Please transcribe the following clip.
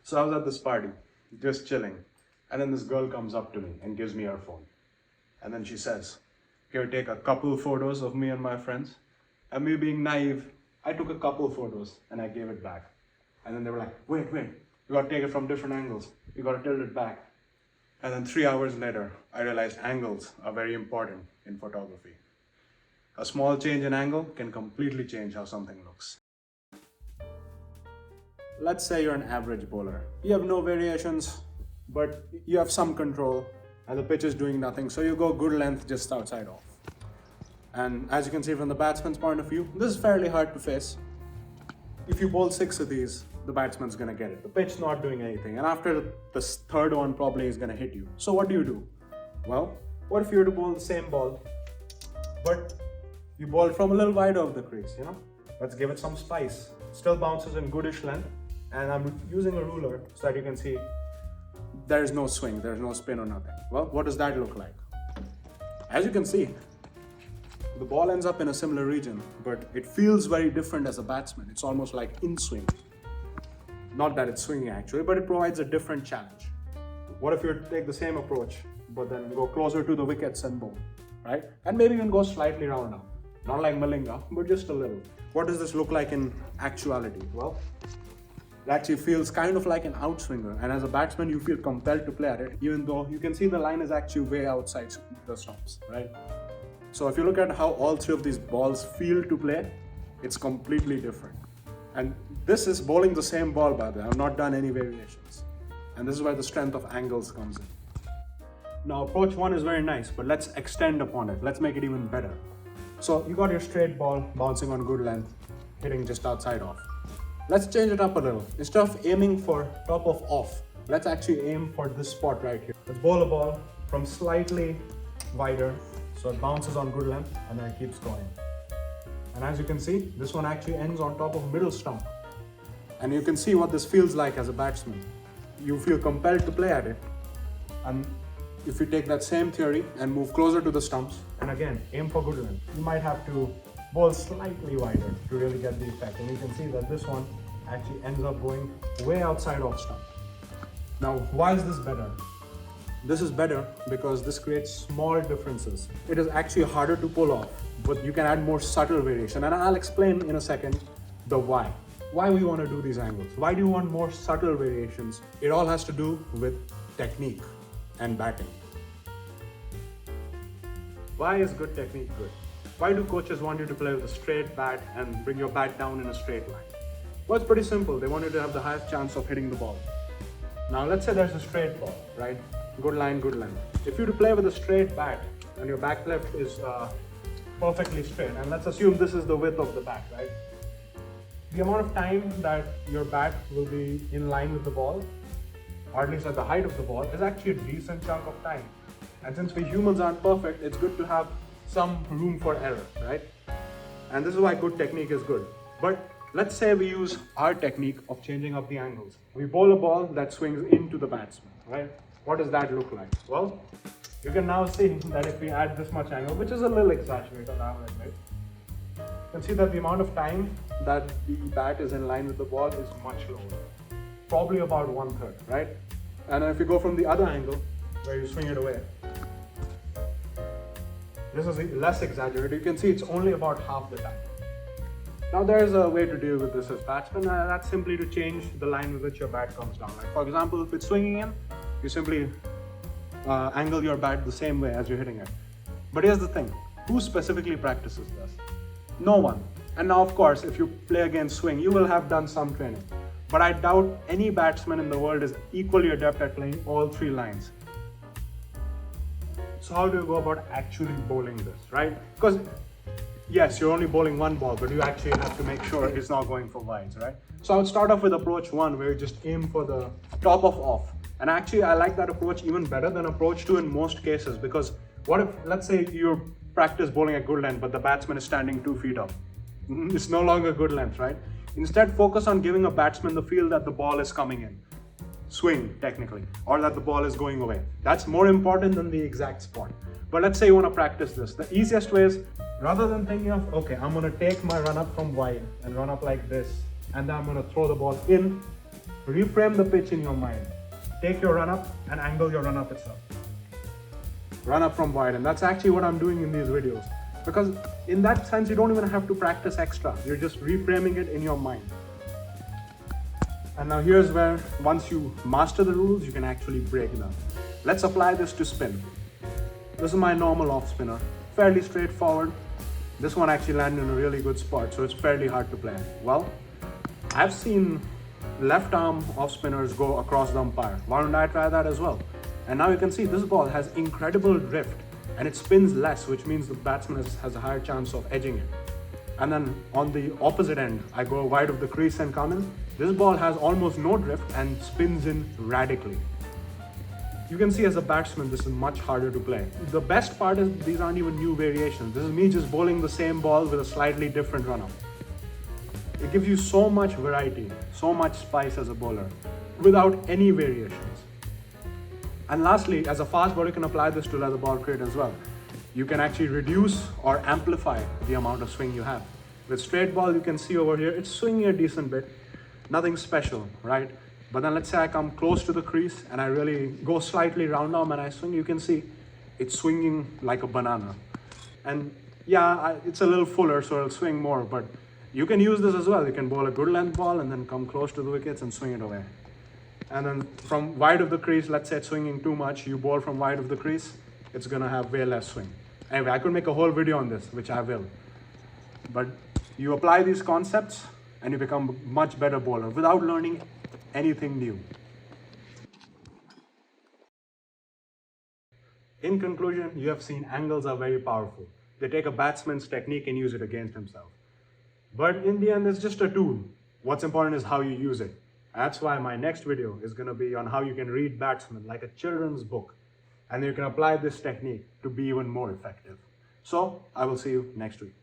So I was at this party, just chilling, and then this girl comes up to me and gives me her phone. And then she says, "Can you take a couple photos of me and my friends?" And me being naive, I took a couple photos and I gave it back. And then they were like, wait, you gotta take it from different angles. You gotta tilt it back. And then 3 hours later, I realized angles are very important in photography. A small change in angle can completely change how something looks. Let's say you're an average bowler. You have no variations, but you have some control and the pitch is doing nothing. So you go good length just outside off. And as you can see from the batsman's point of view, this is fairly hard to face. If you bowl 6 of these, the batsman's gonna get it. The pitch's not doing anything. And after the third one, probably is gonna hit you. So what do? Well, what if you were to bowl the same ball, but you bowl from a little wider of the crease, Let's give it some spice. Still bounces in goodish length. And I'm using a ruler so that you can see there is no swing, there's no spin or nothing. Well, what does that look like? As you can see, the ball ends up in a similar region, but it feels very different as a batsman. It's almost like in swing. Not that it's swinging actually, but it provides a different challenge. What if you take the same approach, but then go closer to the wickets and bowl, right? And maybe even go slightly round up. Not like Malinga, but just a little. What does this look like in actuality? Well, it actually feels kind of like an outswinger, and as a batsman you feel compelled to play at it, even though you can see the line is actually way outside the stumps, right? So if you look at how all 3 of these balls feel to play, it's completely different. And this is bowling the same ball, by the way. I've not done any variations. And this is where the strength of angles comes in. Now approach 1 is very nice, but let's extend upon it. Let's make it even better. So you got your straight ball bouncing on good length, hitting just outside off. Let's change it up a little. Instead of aiming for top of off, let's actually aim for this spot right here. Let's bowl a ball from slightly wider, so it bounces on good length and then it keeps going. And as you can see, this one actually ends on top of middle stump. And you can see what this feels like as a batsman. You feel compelled to play at it. And if you take that same theory and move closer to the stumps, and again, aim for good length, you might have to bowl slightly wider to really get the effect. And you can see that this one actually ends up going way outside off stump. Now, why is this better? This is better because this creates small differences. It is actually harder to pull off, but you can add more subtle variation. And I'll explain in a second the why. Why we want to do these angles. Why do you want more subtle variations? It all has to do with technique and batting. Why is good technique good? Why do coaches want you to play with a straight bat and bring your bat down in a straight line? Well, it's pretty simple. They want you to have the highest chance of hitting the ball. Now, let's say there's a straight ball, right? Good line, good length. If you to play with a straight bat and your back left is perfectly straight, and let's assume this is the width of the bat, right? The amount of time that your bat will be in line with the ball, or at least at the height of the ball, is actually a decent chunk of time. And since we humans aren't perfect, it's good to have some room for error, right? And this is why good technique is good. But let's say we use our technique of changing up the angles. We bowl a ball that swings into the batsman, right? What does that look like? Well, you can now see that if we add this much angle, which is a little exaggerated, I will admit, you can see that the amount of time that the bat is in line with the ball is much lower. Probably about 1/3, right? And if you go from the other angle, where you swing it away, this is less exaggerated. You can see it's only about half the time. Now there's a way to deal with this as batsman, and that's simply to change the line with which your bat comes down. Like for example, if it's swinging in, you simply angle your bat the same way as you're hitting it. But here's the thing, who specifically practices this? No one. And now of course, if you play against swing, you will have done some training. But I doubt any batsman in the world is equally adept at playing all 3 lines. So how do you go about actually bowling this, right? Because yes, you're only bowling one ball, but you actually have to make sure it's not going for wides, right? So I would start off with approach 1, where you just aim for the top of off. And actually, I like that approach even better than approach 2 in most cases, because what if, let's say you practice bowling at good length, but the batsman is standing 2 feet up. It's no longer good length, right? Instead, focus on giving a batsman the feel that the ball is coming in. Swing, technically, or that the ball is going away. That's more important than the exact spot. But let's say you want to practice this. The easiest way is, rather than thinking of, okay, I'm going to take my run up from wide and run up like this, and then I'm going to throw the ball in, reframe the pitch in your mind. Take your run up and angle your run up itself. Run up from wide, and that's actually what I'm doing in these videos. Because in that sense, you don't even have to practice extra. You're just reframing it in your mind. And now here's where, once you master the rules, you can actually break them. Let's apply this to spin. This is my normal off spinner. Fairly straightforward. This one actually landed in a really good spot, so it's fairly hard to play. Well, I've seen left arm off spinners go across the umpire. Why don't I try that as well? And now you can see this ball has incredible drift and it spins less, which means the batsman has a higher chance of edging it. And then on the opposite end, I go wide of the crease and come in. This ball has almost no drift and spins in radically. You can see as a batsman, this is much harder to play. The best part is these aren't even new variations. This is me just bowling the same ball with a slightly different run-up. It gives you so much variety, so much spice as a bowler, without any variations. And lastly, as a fast bowler, you can apply this to leather ball cricket as well. You can actually reduce or amplify the amount of swing you have. With straight ball, you can see over here, it's swinging a decent bit. Nothing special, right? But then let's say I come close to the crease and I really go slightly round arm and I swing, you can see it's swinging like a banana. And yeah, it's a little fuller, so it'll swing more, but you can use this as well. You can bowl a good length ball and then come close to the wickets and swing it away. And then from wide of the crease, let's say it's swinging too much, you bowl from wide of the crease, it's gonna have way less swing. Anyway, I could make a whole video on this, which I will. But you apply these concepts and you become a much better bowler without learning anything new. In conclusion, you have seen angles are very powerful. They take a batsman's technique and use it against himself. But in the end, it's just a tool. What's important is how you use it. That's why my next video is going to be on how you can read batsmen like a children's book. And you can apply this technique to be even more effective. So I will see you next week.